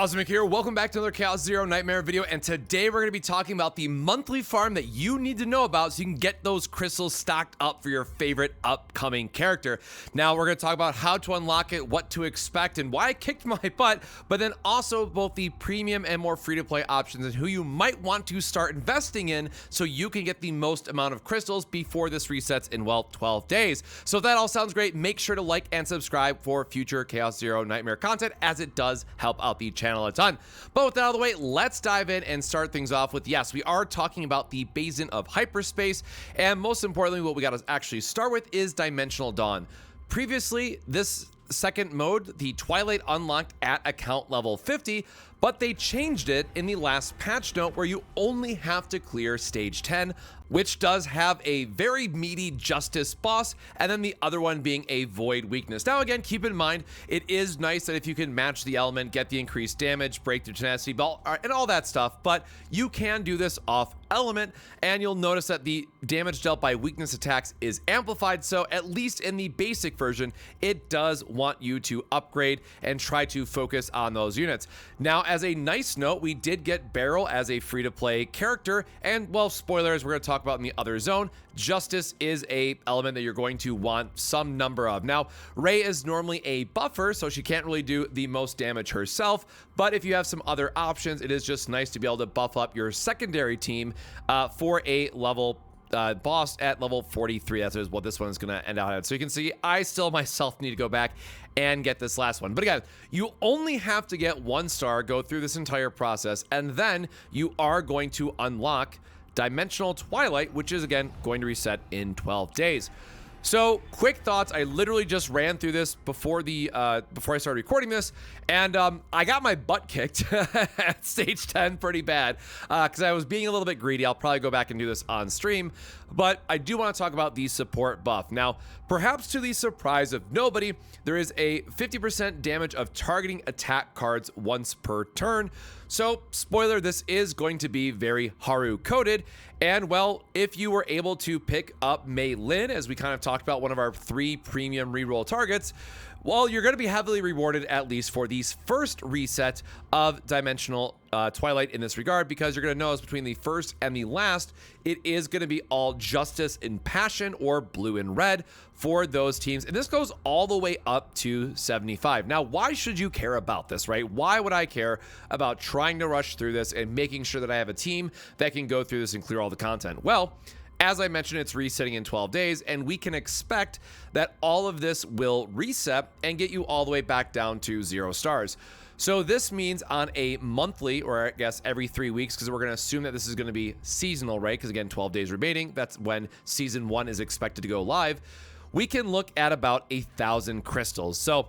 Cosmic here. Welcome back to another Chaos Zero Nightmare video, and today we're going to be talking about the monthly farm that you need to know about so you can get those crystals stocked up for your favorite upcoming character. Now we're going to talk about how to unlock it, what to expect, and why I kicked my butt, but then also both the premium and more free-to-play options and who you might want to start investing in so you can get the most amount of crystals before this resets in, well, 12 days. So if that all sounds great, make sure to like and subscribe for future Chaos Zero Nightmare content, as it does help out the channel a ton. But with that out of the way, let's dive in and start things off with, yes, we are talking about the Basin of Hyperspace, and most importantly, what we got to actually start with is Dimensional Dawn. Previously, this second mode, the Twilight, unlocked at account level 50, but they changed it in the last patch note where you only have to clear stage 10, which does have a very meaty Justice boss, and then the other one being a Void weakness. Now again, keep in mind, it is nice that if you can match the element, get the increased damage, break the tenacity ball, and all that stuff, but you can do this off element, and you'll notice that the damage dealt by weakness attacks is amplified, so at least in the basic version, it does want you to upgrade and try to focus on those units. Now, as a nice note, we did get Beryl as a free-to-play character, and, well, spoilers, we're going to talk about in the other zone, Justice is a element that you're going to want some number of. Now, Ray is normally a buffer, so she can't really do the most damage herself, but if you have some other options, it is just nice to be able to buff up your secondary team for a level boss at level 43. That's what this one is going to end out at. So you can see I still myself need to go back and get this last one. But again, you only have to get 1 star, go through this entire process, and then you are going to unlock Dimensional Twilight, which is again going to reset in 12 days. So quick thoughts. I literally just ran through this before I started recording this, and I got my butt kicked at stage 10 pretty bad because I was being a little bit greedy. I'll probably go back and do this on stream, but I do want to talk about the support buff. Now, perhaps to the surprise of nobody, there is a 50% damage of targeting attack cards once per turn. So, spoiler, this is going to be very Haru coded. And, well, if you were able to pick up Mei Lin, as we kind of talked about, one of our 3 premium reroll targets, well, you're going to be heavily rewarded, at least for these first reset of Dimensional Twilight in this regard, because you're going to notice between the first and the last, it is going to be all Justice in Passion or Blue and Red for those teams. And this goes all the way up to 75. Now, why should you care about this, right? Why would I care about trying to rush through this and making sure that I have a team that can go through this and clear all the content? Well, as I mentioned, it's resetting in 12 days, and we can expect that all of this will reset and get you all the way back down to 0 stars. So this means on a monthly, or I guess every 3 weeks, because we're going to assume that this is going to be seasonal, right? Because again, 12 days remaining, that's when season 1 is expected to go live. We can look at about 1,000 crystals. So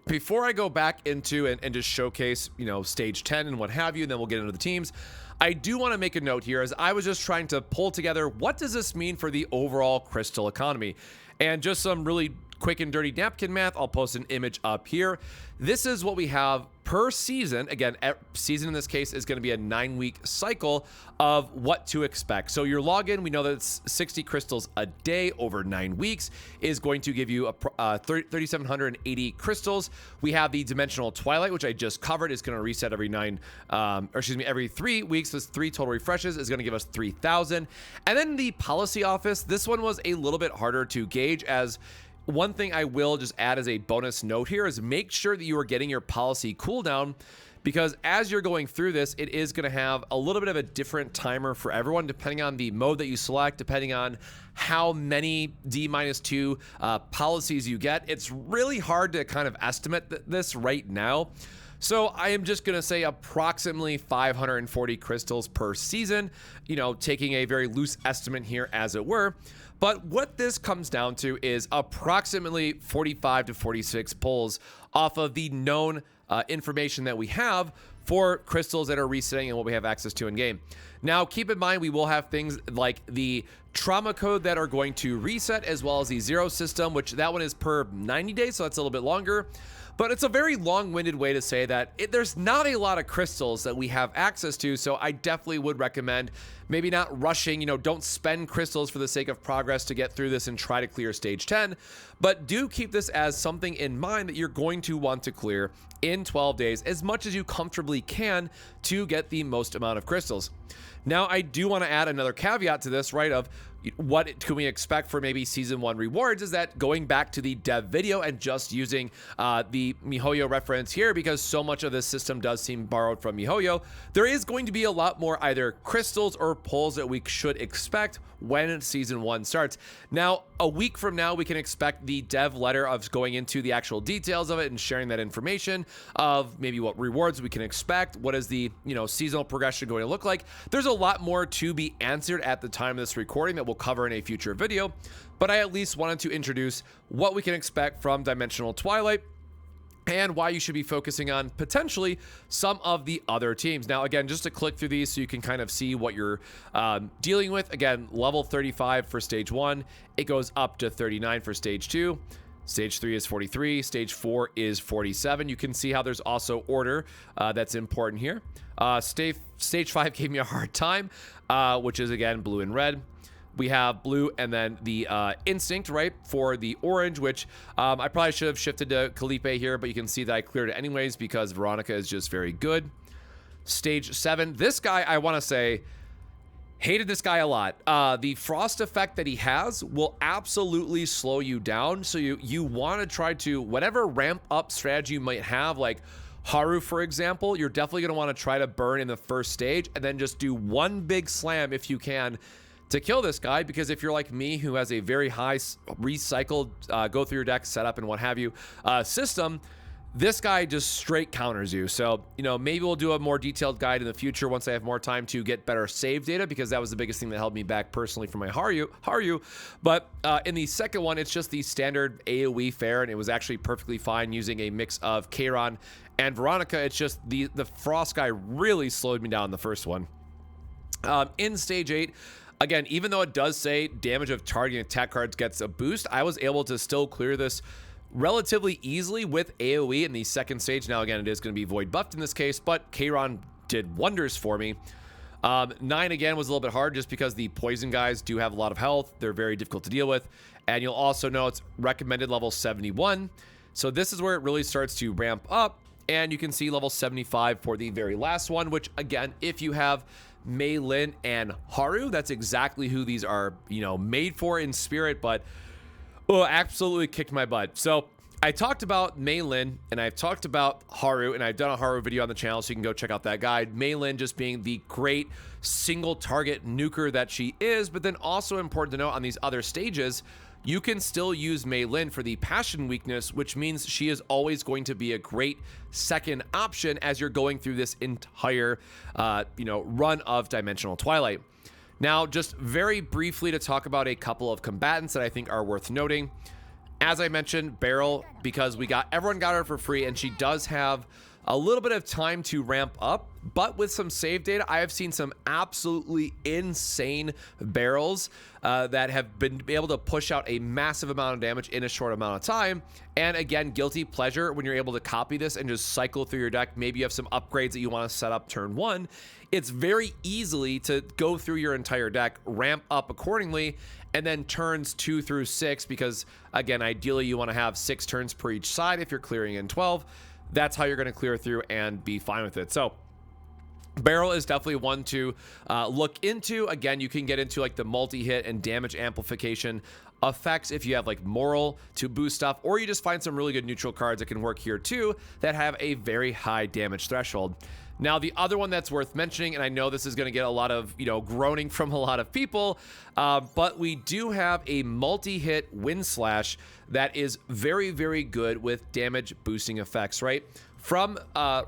before I go back into and just showcase, you know, stage 10 and what have you, and then we'll get into the teams, I do want to make a note here, as I was just trying to pull together what does this mean for the overall crystal economy. And just some really quick and dirty napkin math, I'll post an image up here. This is what we have per season. Again, season in this case is going to be a 9-week cycle of what to expect. So your login, we know that it's 60 crystals a day over 9 weeks, is going to give you a 3,780 crystals. We have the Dimensional Twilight, which I just covered, is going to reset every every 3 weeks. This 3 total refreshes is going to give us 3,000. And then the policy office, this one was a little bit harder to gauge, as one thing I will just add as a bonus note here is make sure that you are getting your policy cooldown, because as you're going through this, it is going to have a little bit of a different timer for everyone, depending on the mode that you select, depending on how many D-2 policies you get. It's really hard to kind of estimate this right now. So I am just going to say approximately 540 crystals per season, you know, taking a very loose estimate here, as it were. But what this comes down to is approximately 45 to 46 pulls off of the known information that we have for crystals that are resetting and what we have access to in game. Now, keep in mind, we will have things like the trauma code that are going to reset, as well as the 0 system, which that one is per 90 days, so that's a little bit longer. But it's a very long-winded way to say that there's not a lot of crystals that we have access to, so I definitely would recommend maybe not rushing, don't spend crystals for the sake of progress to get through this and try to clear stage 10, but do keep this as something in mind that you're going to want to clear in 12 days as much as you comfortably can to get the most amount of crystals. Now, I do want to add another caveat to this, right, of what can we expect for maybe season 1 rewards, is that going back to the dev video and just using the MiHoYo reference here, because so much of this system does seem borrowed from MiHoYo, there is going to be a lot more either crystals or pulls that we should expect when season 1 starts. Now, a week from now, we can expect the dev letter of going into the actual details of it and sharing that information of maybe what rewards we can expect, what is the seasonal progression going to look like. There's a lot more to be answered at the time of this recording that we'll cover in a future video, but I at least wanted to introduce what we can expect from Dimensional Twilight and why you should be focusing on potentially some of the other teams. Now, again, just to click through these so you can kind of see what you're dealing with. Again, level 35 for stage 1. It goes up to 39 for stage 2. Stage 3 is 43. Stage 4 is 47. You can see how there's also order that's important here. Stage 5 gave me a hard time, which is, again, blue and red. We have blue and then the instinct, right, for the orange, which I probably should have shifted to Calipe here, but you can see that I cleared it anyways because Veronica is just very good. Stage 7, this guy, I want to say, hated this guy a lot. The frost effect that he has will absolutely slow you down, so you want to try to, whatever ramp up strategy you might have, like Haru, for example, you're definitely going to want to try to burn in the first stage and then just do one big slam if you can to kill this guy, because if you're like me, who has a very high recycled go through your deck setup and what have you system, this guy just straight counters you. So, maybe we'll do a more detailed guide in the future once I have more time to get better save data, because that was the biggest thing that held me back personally from my Haru. But in the second one, it's just the standard AoE fare, and it was actually perfectly fine using a mix of Kairon and Veronica. It's just the Frost guy really slowed me down in the first one. In stage 8, again, even though it does say damage of targeting attack cards gets a boost, I was able to still clear this relatively easily with AoE in the second stage. Now, again, it is going to be void buffed in this case, but Kairon did wonders for me. 9, again, was a little bit hard just because the poison guys do have a lot of health. They're very difficult to deal with. And you'll also know it's recommended level 71. So this is where it really starts to ramp up. And you can see level 75 for the very last one, which, again, if you have Mei Lin and Haru, that's exactly who these are, made for in spirit, but absolutely kicked my butt. So I talked about Mei Lin and I've talked about Haru, and I've done a Haru video on the channel, so you can go check out that guide. Mei Lin just being the great single target nuker that she is, but then also important to note on these other stages, you can still use Mei Lin for the passion weakness, which means she is always going to be a great second option as you're going through this entire, run of Dimensional Twilight. Now, just very briefly to talk about a couple of combatants that I think are worth noting. As I mentioned, Beryl, because everyone got her for free, and she does have a little bit of time to ramp up, but with some save data, I have seen some absolutely insane barrels that have been able to push out a massive amount of damage in a short amount of time. And again, guilty pleasure when you're able to copy this and just cycle through your deck. Maybe you have some upgrades that you want to set up turn 1. It's very easily to go through your entire deck, ramp up accordingly, and then turns 2 through 6, because again, ideally you want to have 6 turns per each side if you're clearing in 12. That's how you're going to clear through and be fine with it. So Beryl is definitely one to look into. Again, you can get into like the multi-hit and damage amplification effects if you have like moral to boost stuff, or you just find some really good neutral cards that can work here too that have a very high damage threshold. Now, the other one that's worth mentioning, and I know this is going to get a lot of, groaning from a lot of people, but we do have a multi-hit wind slash that is very, very good with damage boosting effects, right? From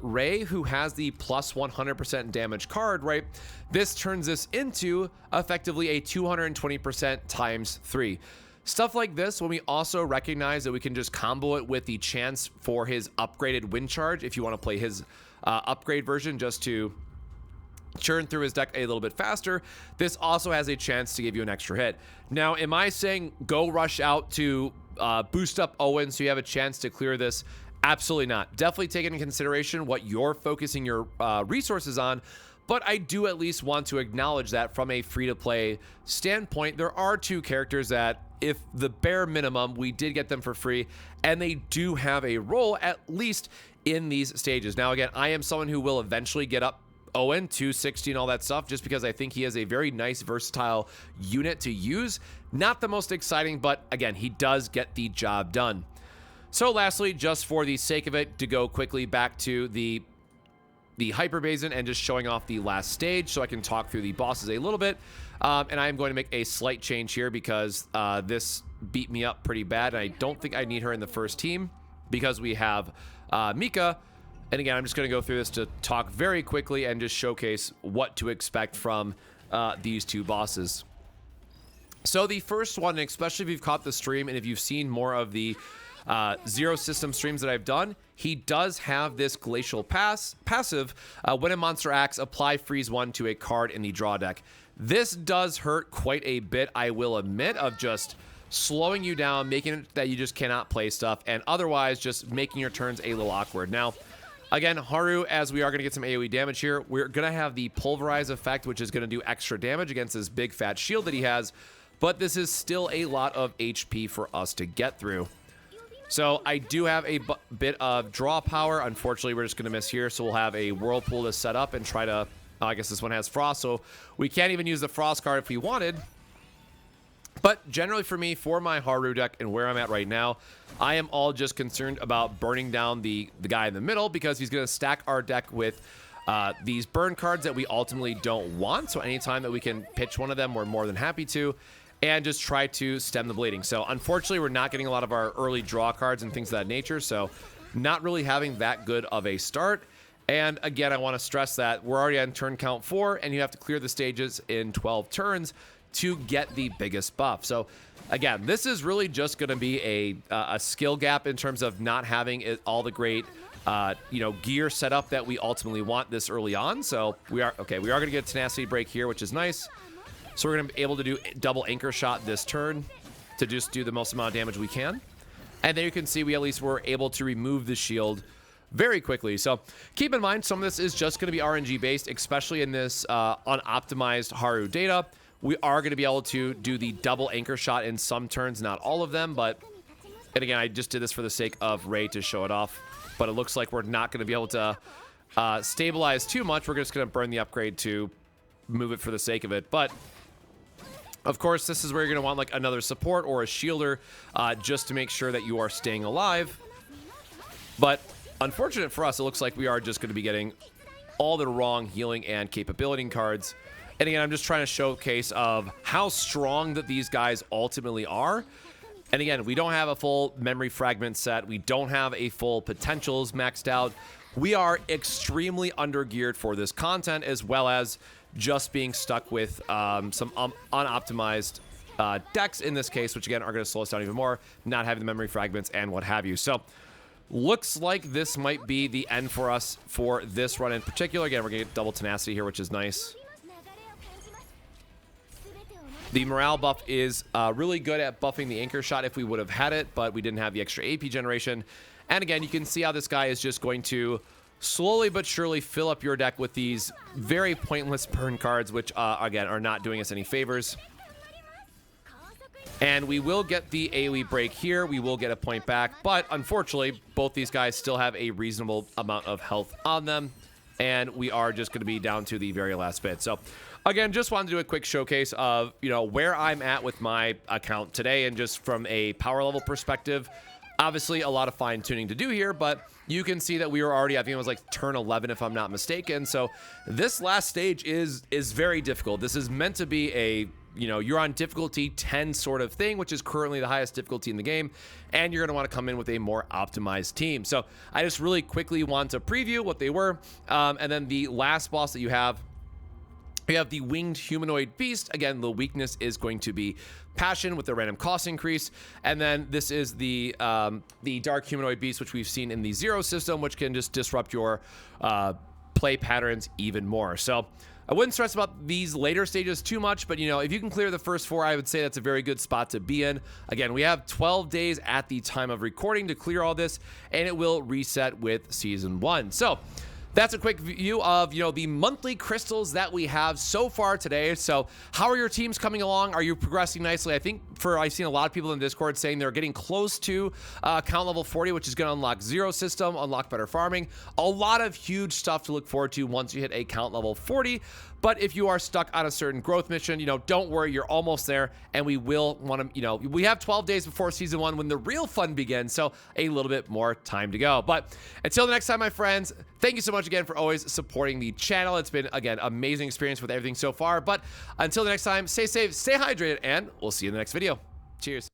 Ray, who has the plus 100% damage card, right? This turns this into effectively a 220% times 3. Stuff like this, when we also recognize that we can just combo it with the chance for his upgraded wind charge, if you want to play his upgrade version just to churn through his deck a little bit faster, this also has a chance to give you an extra hit. Now, am I saying go rush out to boost up Owen so you have a chance to clear this? Absolutely not. Definitely take into consideration what you're focusing your resources on, but I do at least want to acknowledge that from a free-to-play standpoint, there are 2 characters that, if the bare minimum, we did get them for free, and they do have a role, at least in these stages. Now, again, I am someone who will eventually get up Owen, 260 and all that stuff, just because I think he is a very nice, versatile unit to use. Not the most exciting, but again, he does get the job done. So lastly, just for the sake of it, to go quickly back to the Hyper Basin and just showing off the last stage so I can talk through the bosses a little bit. And I am going to make a slight change here because this beat me up pretty bad, and I don't think I need her in the first team because we have Mika. And again, I'm just going to go through this to talk very quickly and just showcase what to expect from these 2 bosses. So the first one, especially if you've caught the stream and if you've seen more of the Zero System streams that I've done, he does have this Glacial passive. When a monster acts, apply freeze 1 to a card in the draw deck. This does hurt quite a bit, I will admit, of just slowing you down, making it that you just cannot play stuff, and otherwise just making your turns a little awkward. Now, again, Haru, as we are going to get some AoE damage here, we're going to have the Pulverize effect, which is going to do extra damage against this big fat shield that he has, but this is still a lot of HP for us to get through. So I do have a bit of draw power. Unfortunately, we're just going to miss here, so we'll have a Whirlpool to set up and try to... Oh, I guess this one has Frost, so we can't even use the Frost card if we wanted. But generally for me, for my Haru deck and where I'm at right now, I am all just concerned about burning down the guy in the middle because he's going to stack our deck with these burn cards that we ultimately don't want. So anytime that we can pitch one of them, we're more than happy to. And just try to stem the bleeding. So unfortunately, we're not getting a lot of our early draw cards and things of that nature. So not really having that good of a start. And again, I want to stress that we're already on turn count 4, and you have to clear the stages in 12 turns to get the biggest buff. So again, this is really just going to be a skill gap in terms of not having all the great gear set up that we ultimately want this early on. So we are going to get a tenacity break here, which is nice. So we're going to be able to do double anchor shot this turn to just do the most amount of damage we can. And then you can see we at least were able to remove the shield very quickly. So keep in mind, some of this is just going to be RNG based, especially in this unoptimized Haru data. We are going to be able to do the double anchor shot in some turns, not all of them. But, and again, I just did this for the sake of Ray to show it off. But it looks like we're not going to be able to stabilize too much. We're just going to burn the upgrade to move it for the sake of it. But of course, this is where you're going to want like another support or a shielder just to make sure that you are staying alive. But unfortunate for us, it looks like we are just going to be getting all the wrong healing and capability cards. And again, I'm just trying to showcase of how strong that these guys ultimately are. And again, we don't have a full memory fragment set. We don't have a full potentials maxed out. We are extremely undergeared for this content, as well as just being stuck with some unoptimized decks in this case, which again are going to slow us down even more, not having the memory fragments and what have you. So looks like this might be the end for us for this run in particular. Again, we're going to get double tenacity here, which is nice. The morale buff is really good at buffing the anchor shot if we would have had it, but we didn't have the extra AP generation. And again, you can see how this guy is just going to slowly but surely fill up your deck with these very pointless burn cards, which again are not doing us any favors. And we will get the AoE break here. We will get a point back, but unfortunately, both these guys still have a reasonable amount of health on them, and we are just going to be down to the very last bit. So again, just wanted to do a quick showcase of where I'm at with my account today, and just from a power level perspective. Obviously, a lot of fine-tuning to do here, but you can see that we were already, I think it was like turn 11, if I'm not mistaken. So this last stage is very difficult. This is meant to be a, you're on difficulty 10 sort of thing, which is currently the highest difficulty in the game, and you're going to want to come in with a more optimized team. So I just really quickly want to preview what they were, and then the last boss that you have the Winged Humanoid Beast. Again, the weakness is going to be Passion with the random cost increase. And then this is the Dark Humanoid Beast, which we've seen in the Zero system, which can just disrupt your play patterns even more. So I wouldn't stress about these later stages too much, but if you can clear the first 4, I would say that's a very good spot to be in. Again, we have 12 days at the time of recording to clear all this, and it will reset with Season 1. So that's a quick view of, the monthly crystals that we have so far today. So how are your teams coming along? Are you progressing nicely? I think I've seen a lot of people in Discord saying they're getting close to count level 40, which is going to unlock zero system, unlock better farming. A lot of huge stuff to look forward to once you hit a count level 40. But if you are stuck on a certain growth mission, don't worry, you're almost there. And we will want to, we have 12 days before season 1 when the real fun begins. So a little bit more time to go. But until the next time, my friends, thank you so much again for always supporting the channel. It's been, again, amazing experience with everything so far. But until the next time, stay safe, stay hydrated, and we'll see you in the next video. Cheers.